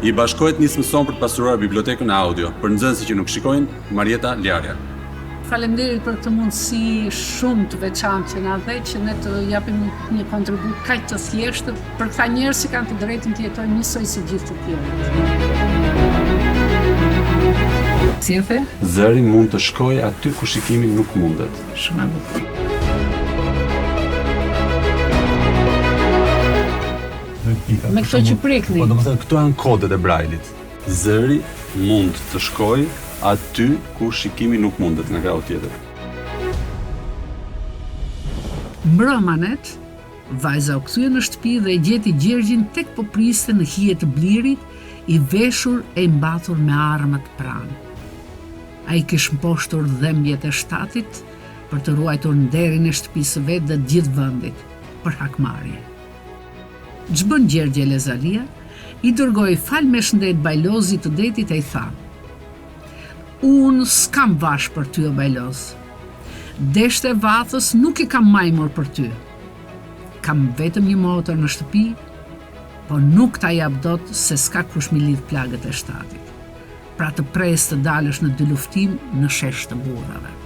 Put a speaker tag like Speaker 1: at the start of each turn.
Speaker 1: I bashkohet nisë mëson për të pasuruar bibliotekën e audio, për nxënësit që nuk shikojnë, Marieta Ljarja.
Speaker 2: Faleminderit për këtë mundësi shumë të veçantë që na dhe që ne të japim një kontribut kaq të thjeshtë për këta njerëz që kanë të drejtën të jetojnë njësoj si gjithë të tjerët. Si e the?
Speaker 1: Zëri mund të shkojë aty ku shikimi nuk mundet.
Speaker 2: Shumë e bukur. Me këto që prekni.
Speaker 1: Po domethënë këto janë kodet e Brailit. Zëri mund të shkojë aty ku shikimi nuk mundet nga krau tjetër.
Speaker 2: Mbrëmanet, vajza u kthye në shtëpi dhe e gjeti Gjergjin tek po priste në hije të Blirit, i veshur e i mbathur me armët pranë. Ai kishte mposhtur dhembjet e shtatit për të ruajtur nderin e shtëpisë së vet dhe të gjithë vendit për hakmarrje. Ç'bën Gjergje Lezalia? I dërgoi fal me shëndet Bajlozit të detit e i tha: "Unë s'kam vash për ty o Bajloz. Deshte e vathës nuk i kam majmur për ty. Kam vetëm një motor në shtëpi, po nuk ta jap dot se s'ka kush mi lidh plagët e shtatit. Pra të pres të dalësh në dy luftim në shesh të burrave."